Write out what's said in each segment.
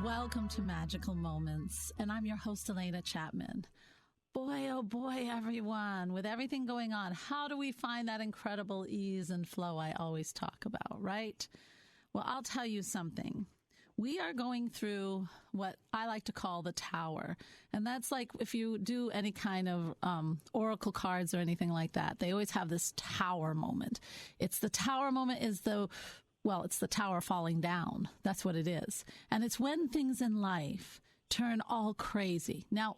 Welcome to Magical Moments, and I'm your host, Alena Chapman. Boy, oh boy, everyone, with everything going on, how do we find that incredible ease and flow I always talk about, right? Well, I'll tell you something. We are going through what I like to call the tower. And that's like if you do any kind of oracle cards or anything like that, they always have this tower moment. It's the tower moment is it's the tower falling down. That's what it is. And it's when things in life turn all crazy. Now,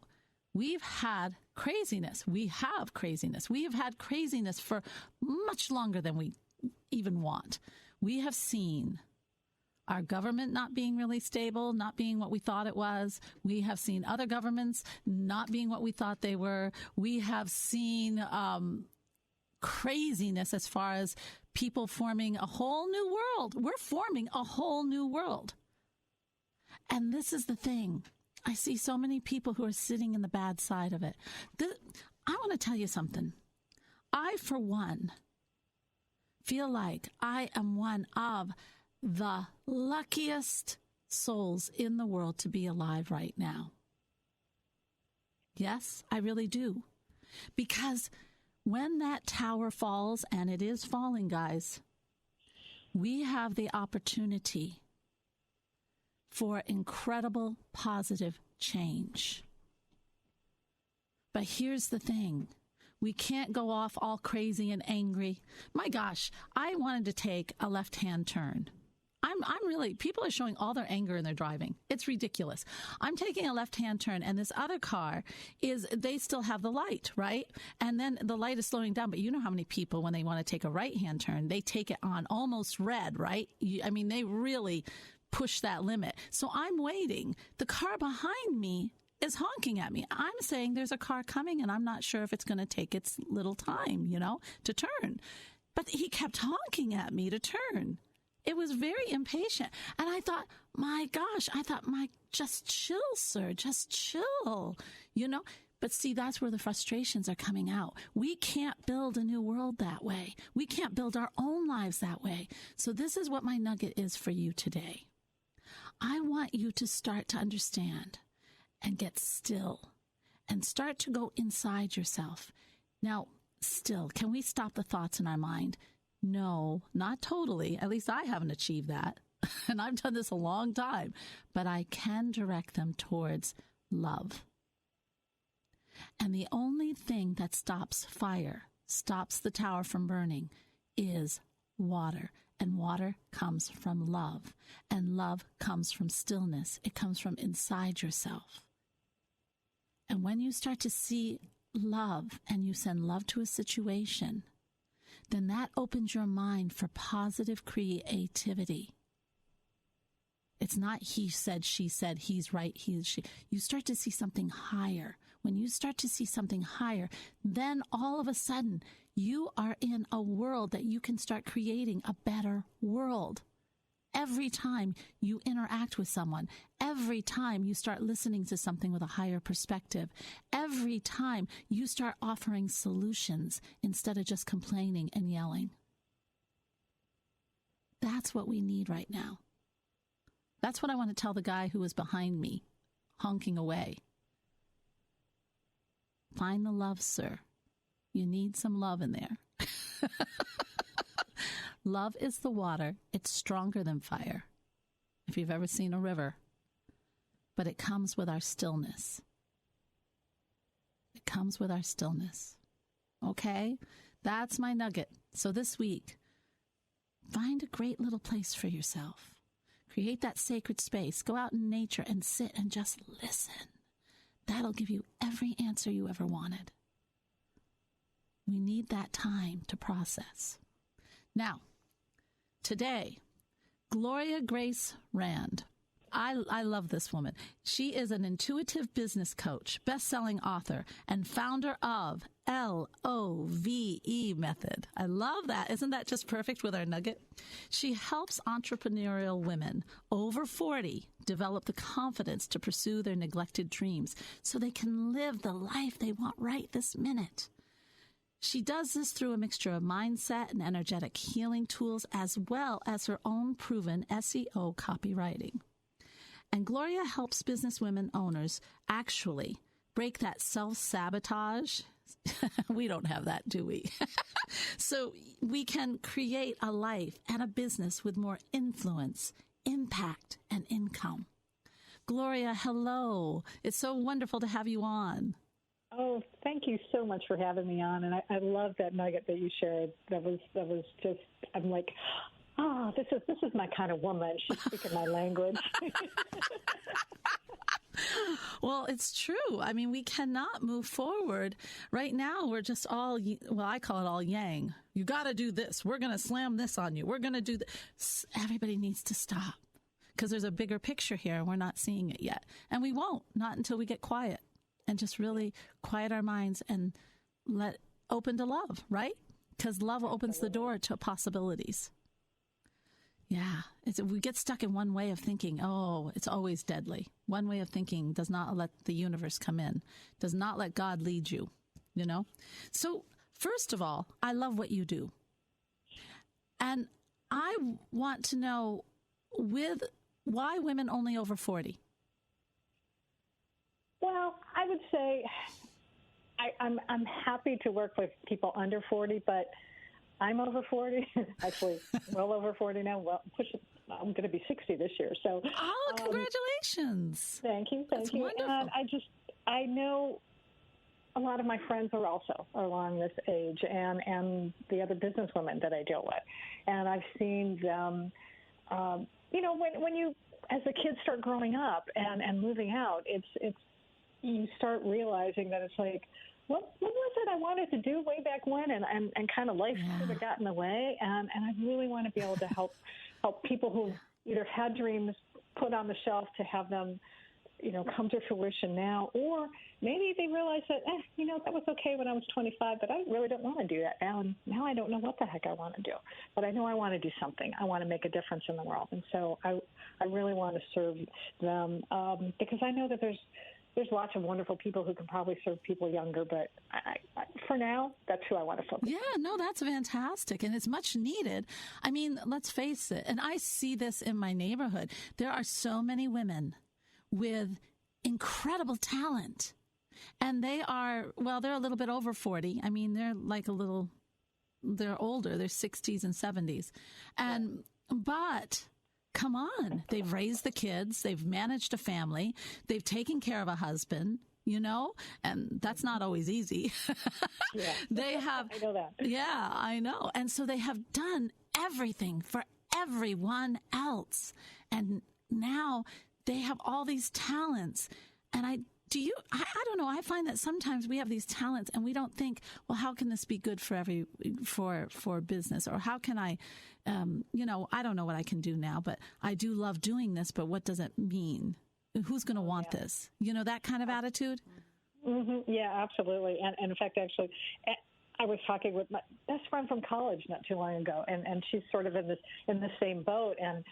we've had craziness. We have craziness. We have had craziness for much longer than we even want. We have seen our government not being really stable, not being what we thought it was. We have seen other governments not being what we thought they were. We have seen craziness as far as people forming a whole new world. We're forming a whole new world. And this is the thing. I see so many people who are sitting in the bad side of it. I want to tell you something. I, for one, feel like I am one of the luckiest souls in the world to be alive right now. Yes, I really do. Because when that tower falls, and it is falling, guys, we have the opportunity for incredible positive change. But here's the thing. We can't go off all crazy and angry. My gosh, I wanted to take a left-hand turn. I'm really, people are showing all their anger in their driving. It's ridiculous. I'm taking a left-hand turn, and this other car they still have the light, right? And then the light is slowing down, but you know how many people, when they want to take a right-hand turn, they take it on almost red, right? They really push that limit. So I'm waiting. The car behind me is honking at me. I'm saying there's a car coming, and I'm not sure if it's going to take its little time, to turn. But he kept honking at me to turn. It was very impatient. And I thought, my gosh, just chill, sir, just chill, But see, that's where the frustrations are coming out. We can't build a new world that way. We can't build our own lives that way. So this is what my nugget is for you today. I want you to start to understand and get still and start to go inside yourself. Now, still, can we stop the thoughts in our mind? No, not totally. At least I haven't achieved that. And I've done this a long time. But I can direct them towards love. And the only thing that stops fire, stops the tower from burning, is water. And water comes from love. And love comes from stillness. It comes from inside yourself. And when you start to see love and you send love to a situation, then that opens your mind for positive creativity. It's not he said, she said, he's right, he is she. You start to see something higher. When you start to see something higher, then all of a sudden you are in a world that you can start creating a better world. Every time you interact with someone, every time you start listening to something with a higher perspective, every time you start offering solutions instead of just complaining and yelling. That's what we need right now. That's what I want to tell the guy who was behind me, honking away. Find the love, sir. You need some love in there. Love is the water. It's stronger than fire, if you've ever seen a river. But it comes with our stillness. It comes with our stillness. Okay? That's my nugget. So this week, find a great little place for yourself. Create that sacred space. Go out in nature and sit and just listen. That'll give you every answer you ever wanted. We need that time to process. Now, today, Gloria Grace Rand. I love this woman. She is an intuitive business coach, best-selling author, and founder of LOVE method. I love that. Isn't that just perfect with our nugget? She helps entrepreneurial women over 40 develop the confidence to pursue their neglected dreams so they can live the life they want right this minute. She does this through a mixture of mindset and energetic healing tools, as well as her own proven SEO copywriting. And Gloria helps business women owners actually break that self-sabotage. We don't have that, do we? So we can create a life and a business with more influence, impact, and income. Gloria, hello. It's so wonderful to have you on. Oh, thank you so much for having me on. And I love that nugget that you shared. That was just, I'm like, this is my kind of woman. She's speaking my language. Well, it's true. I mean, we cannot move forward. Right now, we're just all, well, I call it all yang. You got to do this. We're going to slam this on you. We're going to do this. Everybody needs to stop because there's a bigger picture here and we're not seeing it yet. And we won't, not until we get quiet and just really quiet our minds and let open to love, right? Because love opens the door to possibilities. Yeah, we get stuck in one way of thinking. Oh, it's always deadly. One way of thinking does not let the universe come in, does not let God lead you, you know? So first of all, I love what you do. And I want to know why women only over 40? Well, I would say I'm happy to work with people under 40, but I'm over 40, actually well over 40 now. Well, I'm going to be 60 this year. So, congratulations. Thank you. That's wonderful. And I know a lot of my friends are also along this age and the other businesswomen that I deal with. And I've seen them, when you, as the kids start growing up and moving out, it's you start realizing that it's like, what was it I wanted to do way back when? And kind of life sort of got in the way. And I really want to be able to help people who either had dreams put on the shelf to have them, come to fruition now. Or maybe they realize that, that was okay when I was 25, but I really don't want to do that now. And now I don't know what the heck I want to do. But I know I want to do something. I want to make a difference in the world. And so I really want to serve them because I know that there's lots of wonderful people who can probably serve people younger, but for now, that's who I want to focus on. Yeah, no, that's fantastic, and it's much needed. I mean, let's face it, and I see this in my neighborhood. There are so many women with incredible talent, and they're a little bit over 40. I mean, they're they're older, they're 60s and 70s, but come on, they've raised the kids, they've managed a family, they've taken care of a husband, and that's not always easy. Yeah. They have, I know that. Yeah, I know. And so they have done everything for everyone else. And now they have all these talents. And I don't know. I find that sometimes we have these talents and we don't think, well, how can this be good for business? Or how can I, I don't know what I can do now, but I do love doing this, but what does it mean? Who's going to want this? That kind of attitude? Mm-hmm. Yeah, absolutely. And in fact, actually, I was talking with my best friend from college not too long ago, and she's sort of in the same boat, and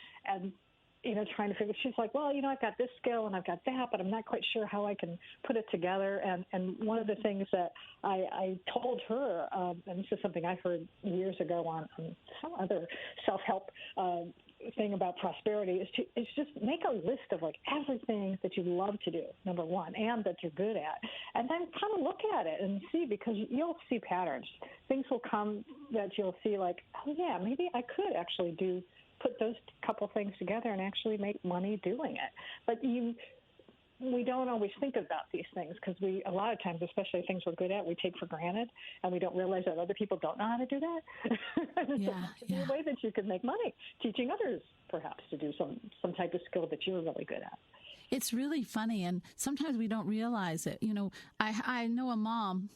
trying to figure. She's like, well, I've got this skill and I've got that, but I'm not quite sure how I can put it together. And one of the things that I told her, and this is something I heard years ago on some other self-help thing about prosperity, is just make a list of like everything that you love to do, number one, and that you're good at, and then kind of look at it and see, because you'll see patterns. Things will come that you'll see like, oh yeah, maybe I could actually put those couple things together and actually make money doing it. But we don't always think about these things because a lot of times, especially things we're good at, we take for granted, and we don't realize that other people don't know how to do that. Yeah, so a way that you could make money, teaching others perhaps to do some type of skill that you're really good at. It's really funny, and sometimes we don't realize it. I know a mom,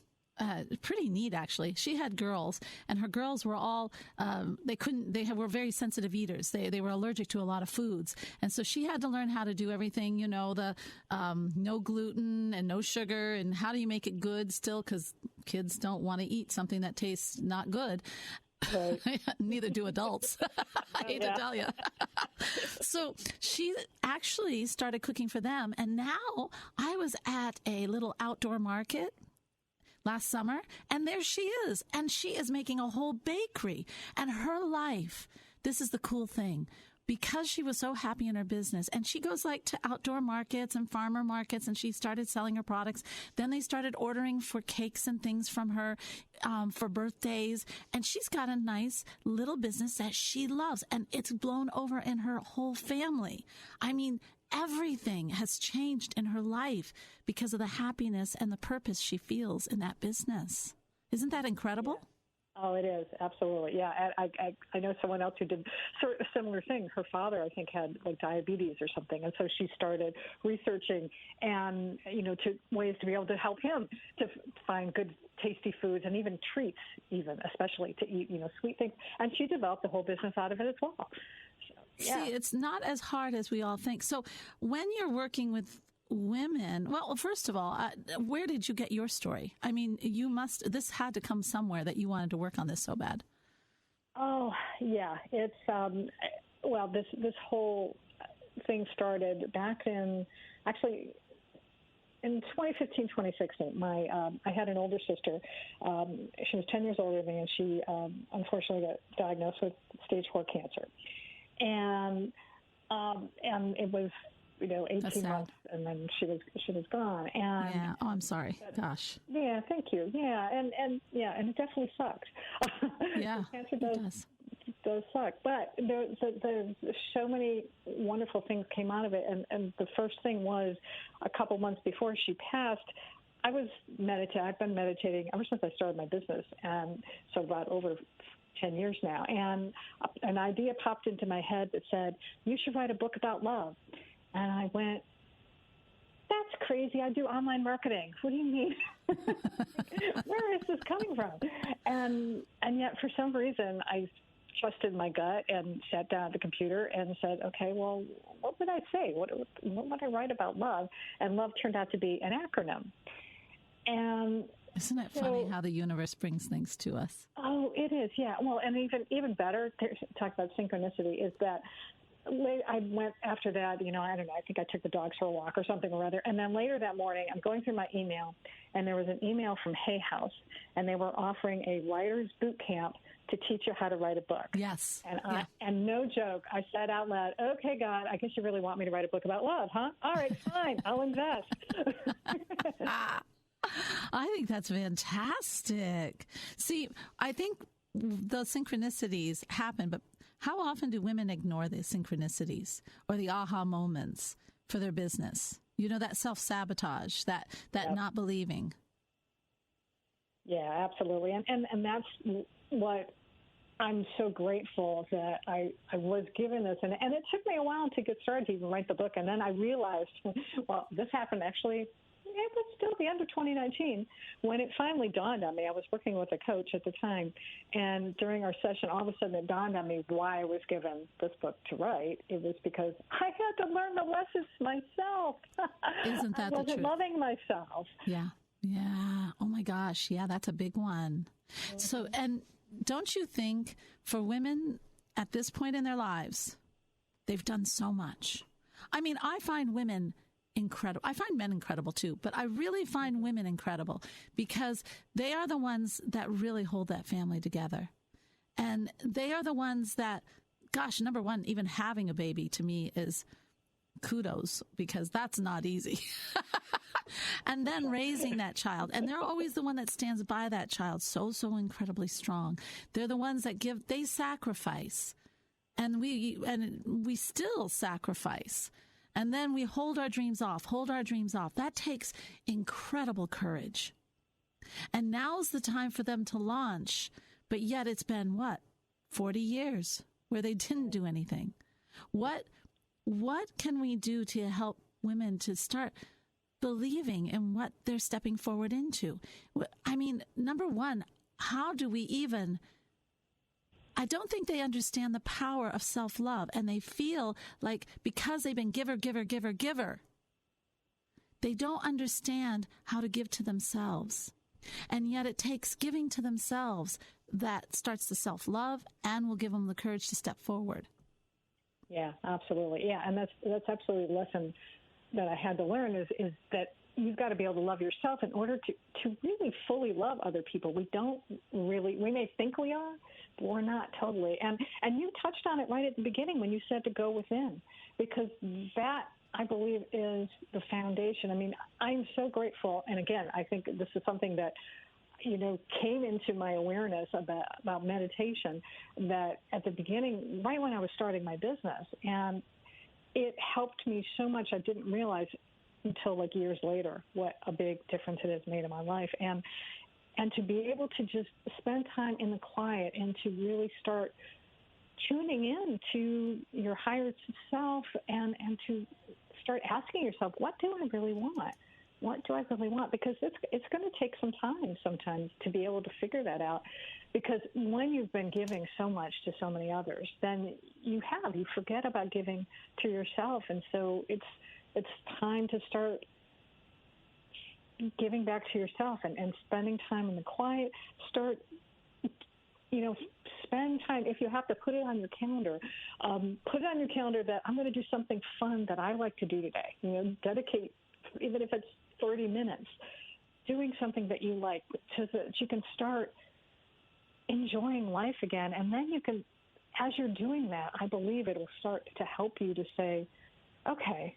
pretty neat actually. She had girls, and her girls were all they were very sensitive eaters. They were allergic to a lot of foods, and so she had to learn how to do everything. The no gluten and no sugar, and how do you make it good still? Because kids don't want to eat something that tastes not good. Right. Neither do adults. I hate to tell you. So she actually started cooking for them, and now I was at a little outdoor market last summer, and there she is, and she is making a whole bakery, and her life, this is the cool thing, because she was so happy in her business. And she goes like to outdoor markets and farmer markets, and she started selling her products. Then they started ordering for cakes and things from her for birthdays. And she's got a nice little business that she loves, and it's blown over in her whole family. I mean, everything has changed in her life because of the happiness and the purpose she feels in that business. Isn't that incredible? Yeah. Oh, it is. Absolutely. Yeah. I know someone else who did sort of a similar thing. Her father, I think, had like diabetes or something. And so she started researching and, to ways to be able to help him to find good, tasty foods and even treats, especially to eat, sweet things. And she developed the whole business out of it as well. So, yeah. See, it's not as hard as we all think. So when you're working with women, well, first of all, where did you get your story? I mean, this had to come somewhere that you wanted to work on this so bad. Oh, yeah. It's, this whole thing started back in 2015, 2016. I had an older sister. She was 10 years older than me, and she unfortunately got diagnosed with stage 4 cancer. And it was, 18 months, and then she was gone. And yeah. Oh, I'm sorry. Gosh. Yeah. Thank you. Yeah. And it definitely sucked. Yeah. Cancer does suck. But there's so many wonderful things came out of it. And the first thing was a couple months before she passed, I've been meditating ever since I started my business. And so about over 10 years now. And an idea popped into my head that said, you should write a book about love. And I went, that's crazy. I do online marketing. What do you mean? Where is this coming from? And yet, for some reason, I trusted my gut and sat down at the computer and said, okay, well, what would I say? What would I write about love? And love turned out to be an acronym. And isn't it funny how the universe brings things to us? Oh, it is, yeah. Well, and even better, talk about synchronicity, is that I went after that, I don't know, I think I took the dogs for a walk or something or other. And then later that morning, I'm going through my email, and there was an email from Hay House, and they were offering a writer's boot camp to teach you how to write a book. Yes. And no joke, I said out loud, okay, God, I guess you really want me to write a book about love, huh? All right, fine, I'll invest. I think that's fantastic. See, I think the synchronicities happen, but how often do women ignore the synchronicities or the aha moments for their business? That self-sabotage, that yep. Not believing. Yeah, absolutely. And that's what I'm so grateful that I was given this. And it took me a while to get started to even write the book. And then I realized, well, this happened actually, it was still the end of 2019 when it finally dawned on me. I was working with a coach at the time, and during our session, all of a sudden it dawned on me why I was given this book to write. It was because I had to learn the lessons myself. Isn't that the truth? I wasn't loving myself. Yeah. Yeah. Oh my gosh. Yeah, that's a big one. Mm-hmm. So, and don't you think for women at this point in their lives, they've done so much? I mean, I find women incredible. I find men incredible too, but I really find women incredible because they are the ones that really hold that family together. And they are the ones that, gosh, number one, even having a baby to me is kudos because that's not easy. And then raising that child. And they're always the one that stands by that child so incredibly strong. They're the ones that they sacrifice. And we still sacrifice. And then we hold our dreams off. That takes incredible courage. And now's the time for them to launch. But yet it's been, 40 years where they didn't do anything. What can we do to help women to start believing in what they're stepping forward into? I mean, number one, how do we even... I don't think they understand the power of self-love, and they feel like because they've been giver, they don't understand how to give to themselves. And yet it takes giving to themselves that starts the self-love and will give them the courage to step forward. Yeah, absolutely. Yeah, and that's absolutely the lesson that I had to learn is that, you've got to be able to love yourself in order to really fully love other people. We may think we are, but we're not totally. And you touched on it right at the beginning when you said to go within, because that, I believe, is the foundation. I mean, I'm so grateful. And again, I think this is something that, came into my awareness about meditation, that at the beginning, right when I was starting my business, and it helped me so much. I didn't realize until like years later what a big difference it has made in my life. And to be able to just spend time in the quiet and to really start tuning in to your higher self and to start asking yourself, what do I really want? What do I really want? Because it's going to take some time sometimes to be able to figure that out. Because when you've been giving so much to so many others, then you forget about giving to yourself. And so it's time to start giving back to yourself and spending time in the quiet. Start, spend time. If you have to put it on your calendar, that I'm going to do something fun that I like to do today. Dedicate, even if it's 30 minutes, doing something that you like, so that you can start enjoying life again. And then you can, as you're doing that, I believe it will start to help you to say, okay,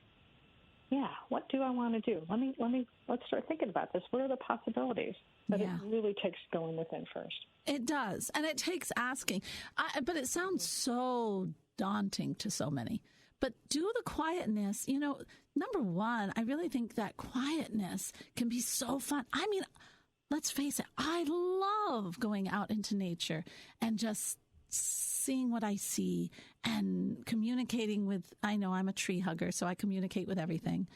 yeah, what do I want to do? Let's start thinking about this. What are the possibilities? But it really takes going within first. It does. And it takes asking. But it sounds so daunting to so many. But do the quietness. Number one, I really think that quietness can be so fun. I mean, let's face it, I love going out into nature and just seeing what I see and communicating with, I know I'm a tree hugger, so I communicate with everything.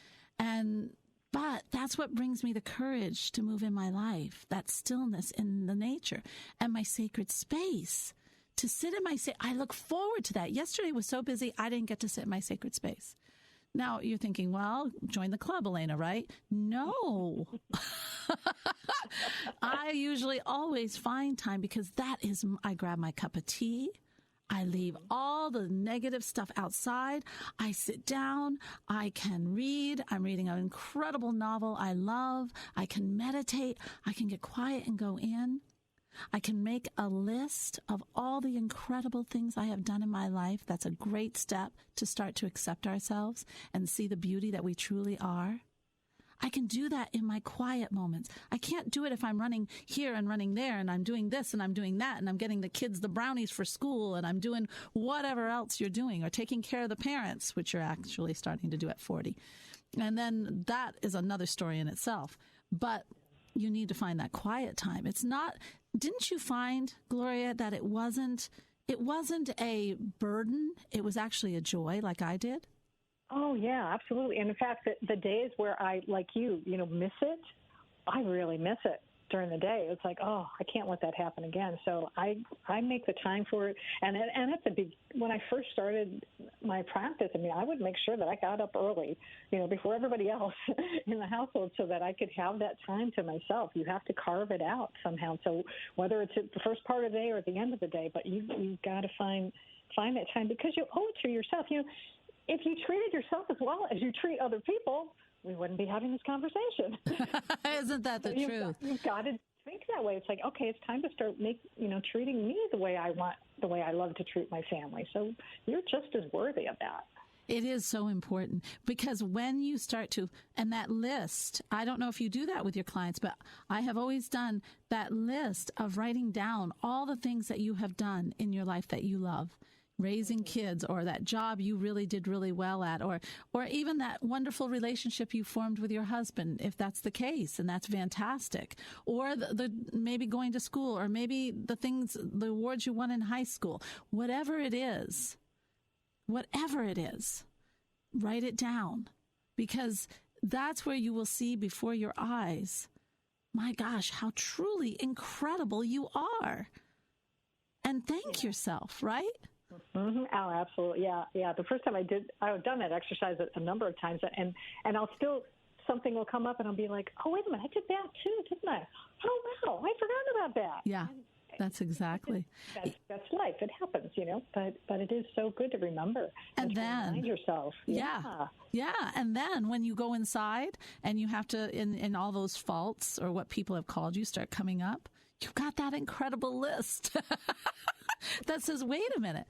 But that's what brings me the courage to move in my life, that stillness in the nature and my sacred space. To sit in I look forward to that. Yesterday was so busy, I didn't get to sit in my sacred space. Now you're thinking, well, join the club, Alena, right? No. I usually always find time because I grab my cup of tea. I leave all the negative stuff outside. I sit down. I can read. I'm reading an incredible novel I love. I can meditate. I can get quiet and go in. I can make a list of all the incredible things I have done in my life. That's a great step to start to accept ourselves and see the beauty that we truly are. I can do that in my quiet moments. I can't do it if I'm running here and running there and I'm doing this and I'm doing that and I'm getting the kids the brownies for school and I'm doing whatever else you're doing, or taking care of the parents, which you're actually starting to do at 40. And then that is another story in itself. But you need to find that quiet time. It's not, didn't you find, Gloria, that it wasn't a burden? It was actually a joy, like I did? Oh, yeah, absolutely. And in fact, the days where I, like you, miss it, I really miss it during the day. It's like, oh, I can't let that happen again. So I make the time for it. And when I first started my practice, I would make sure that I got up early, before everybody else in the household, so that I could have that time to myself. You have to carve it out somehow. So whether it's at the first part of the day or at the end of the day, but you've got to find that time, because you owe it to yourself. If you treated yourself as well as you treat other people, we wouldn't be having this conversation. Isn't that the truth? You've got to think that way. It's like, okay, it's time to start treating me the way I want, the way I love to treat my family. So you're just as worthy of that. It is so important, because when you start to, and that list, I don't know if you do that with your clients, but I have always done that list of writing down all the things that you have done in your life that you love. Raising kids, or that job you really did really well at, or even that wonderful relationship you formed with your husband, if that's the case, and that's fantastic. Or the maybe going to school, or maybe the awards you won in high school. Whatever it is, write it down, because that's where you will see before your eyes, my gosh, how truly incredible you are. And thank yourself, right? Mm-hmm. Oh, absolutely. Yeah. The first time I've done that exercise a number of times, and I'll still, something will come up and I'll be like, oh, wait a minute, I did that too, didn't I? Oh, wow, I forgot about that. Yeah. That's exactly. That's life. It happens, but it is so good to remember and to remind yourself. Yeah. And then when you go inside and you have to, in all those faults or what people have called you start coming up, you've got that incredible list that says, wait a minute.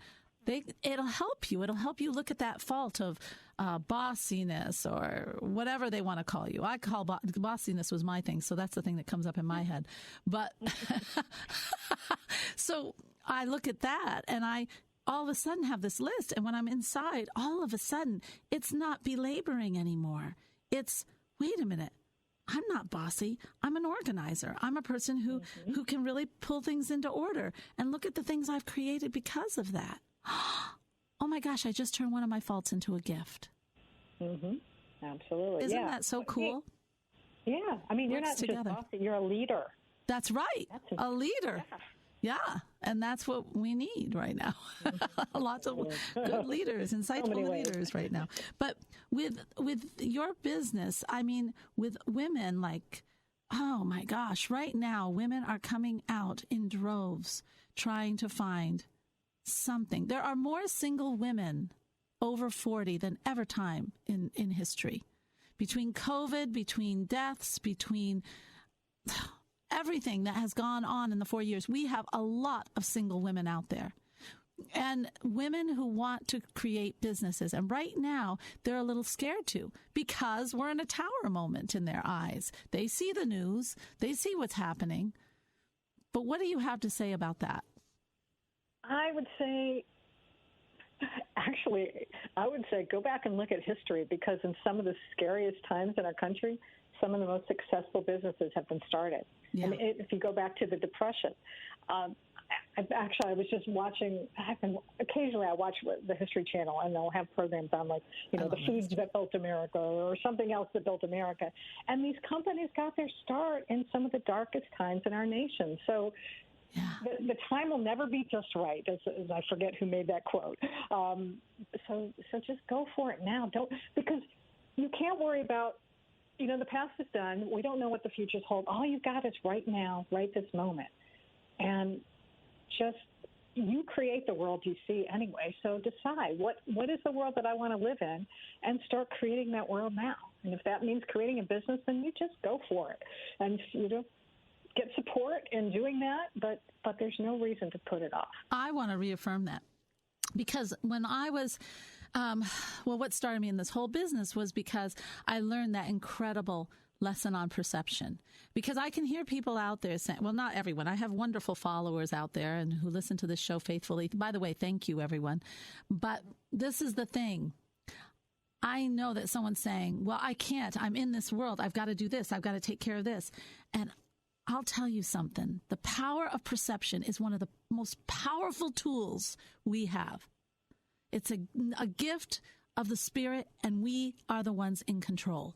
It'll help you. It'll help you look at that fault of bossiness or whatever they want to call you. I call bossiness was my thing, so that's the thing that comes up in my head. But so I look at that and I all of a sudden have this list. And when I'm inside, all of a sudden, it's not belaboring anymore. It's, wait a minute. I'm not bossy. I'm an organizer. I'm a person who can really pull things into order. And look at the things I've created because of that. Oh my gosh, I just turned one of my faults into a gift. Absolutely. Isn't that so cool? Yeah. I mean, you're not just bossy, you're a leader. That's right. A leader. Yeah. And that's what we need right now. Lots of good leaders, insightful leaders right now. But with your business, I mean, with women, like, oh my gosh, right now, women are coming out in droves trying to find something. There are more single women over 40 than ever time in history. Between COVID, between deaths, between everything that has gone on in the 4 years, we have a lot of single women out there. And women who want to create businesses. And right now, they're a little scared to because we're in a tower moment in their eyes. They see the news. They see what's happening. But what do you have to say about that? I would say go back and look at history, because in some of the scariest times in our country, some of the most successful businesses have been started. Yeah. I mean, if you go back to the Depression, I was just watching, occasionally I watch the History Channel, and they'll have programs on like, the foods that built America or something else that built America. And these companies got their start in some of the darkest times in our nation. So the time will never be just right, as I forget who made that quote. So just go for it now. Because you can't worry about, the past is done. We don't know what the futures hold. All you got is right now, right this moment. And just you create the world you see anyway. So decide what is the world that I want to live in, and start creating that world now. And if that means creating a business, then you just go for it. And get support in doing that, but there's no reason to put it off. I want to reaffirm that, because when I was, what started me in this whole business was because I learned that incredible lesson on perception. Because I can hear people out there saying, well, not everyone. I have wonderful followers out there and who listen to this show faithfully. By the way, thank you, everyone. But this is the thing. I know that someone's saying, well, I can't. I'm in this world. I've got to do this. I've got to take care of this. And I'll tell you something. The power of perception is one of the most powerful tools we have. It's a gift of the Spirit, and we are the ones in control.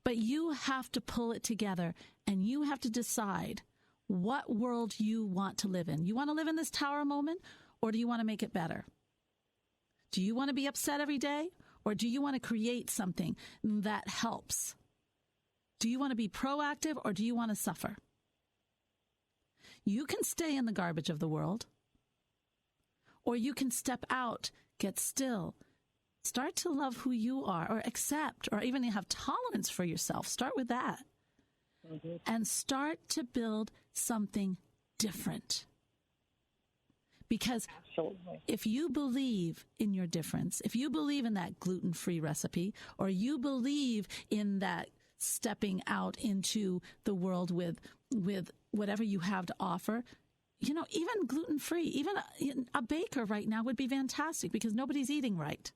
But you have to pull it together, and you have to decide what world you want to live in. You want to live in this tower moment, or do you want to make it better? Do you want to be upset every day, or do you want to create something that helps? Do you want to be proactive, or do you want to suffer? You can stay in the garbage of the world, or you can step out, get still, start to love who you are, or accept, or even have tolerance for yourself. Start with that. And start to build something different. Because if you believe in your difference, if you believe in that gluten-free recipe, or you believe in that stepping out into the world with whatever you have to offer, even gluten-free, even a baker right now would be fantastic, because nobody's eating right.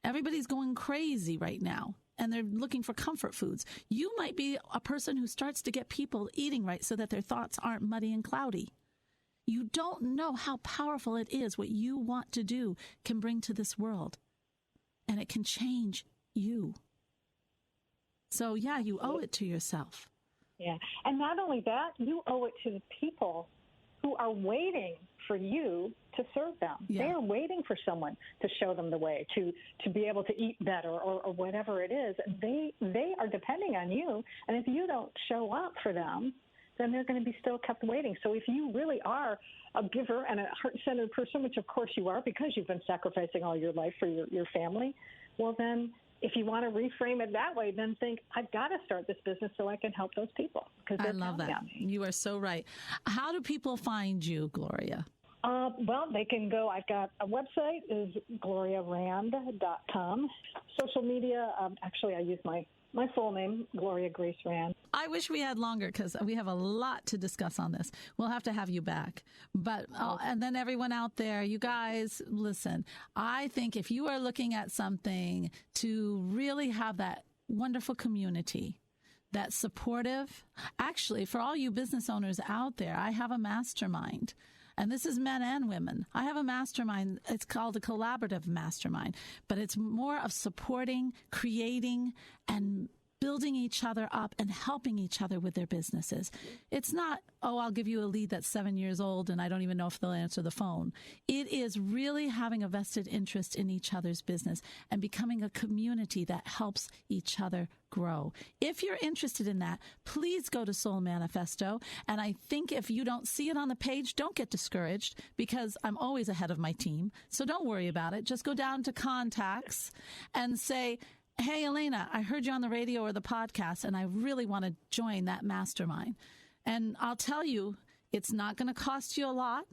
Everybody's going crazy right now, and they're looking for comfort foods. You might be a person who starts to get people eating right so that their thoughts aren't muddy and cloudy. You don't know how powerful it is. What you want to do can bring to this world, and it can change you. So, you owe it to yourself. Yeah. And not only that, you owe it to the people who are waiting for you to serve them. Yeah. They are waiting for someone to show them the way, to be able to eat better or whatever it is. They are depending on you. And if you don't show up for them, then they're going to be still kept waiting. So if you really are a giver and a heart-centered person, which of course you are because you've been sacrificing all your life for your family, well then, if you want to reframe it that way, then think, I've got to start this business so I can help those people. I love that. You are so right. How do people find you, Gloria? Well, they can go. I've got a website, is gloriarand.com. Social media, actually, I use my full name, Gloria Grace Rand. I wish we had longer because we have a lot to discuss on this. We'll have to have you back. But and then everyone out there, you guys, listen, I think if you are looking at something to really have that wonderful community, that's supportive, actually, for all you business owners out there, I have a mastermind. And this is men and women. I have a mastermind. It's called a collaborative mastermind, but it's more of supporting, creating, and building each other up and helping each other with their businesses. It's not, I'll give you a lead that's 7 years old and I don't even know if they'll answer the phone. It is really having a vested interest in each other's business and becoming a community that helps each other grow. If you're interested in that, please go to Soul Manifesto. And I think if you don't see it on the page, don't get discouraged because I'm always ahead of my team. So don't worry about it. Just go down to contacts and say, hey, Alena, I heard you on the radio or the podcast, and I really want to join that mastermind. And I'll tell you, it's not going to cost you a lot,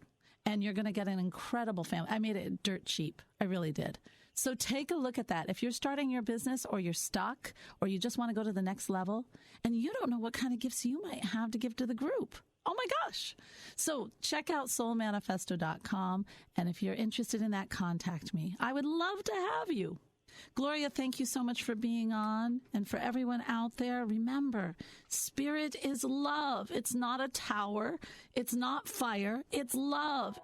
and you're going to get an incredible family. I made it dirt cheap. I really did. So take a look at that. If you're starting your business or you're stuck or you just want to go to the next level and you don't know what kind of gifts you might have to give to the group. Oh my gosh. So check out soulmanifesto.com. And if you're interested in that, contact me. I would love to have you. Gloria, thank you so much for being on. And for everyone out there, remember, spirit is love. It's not a tower. It's not fire. It's love.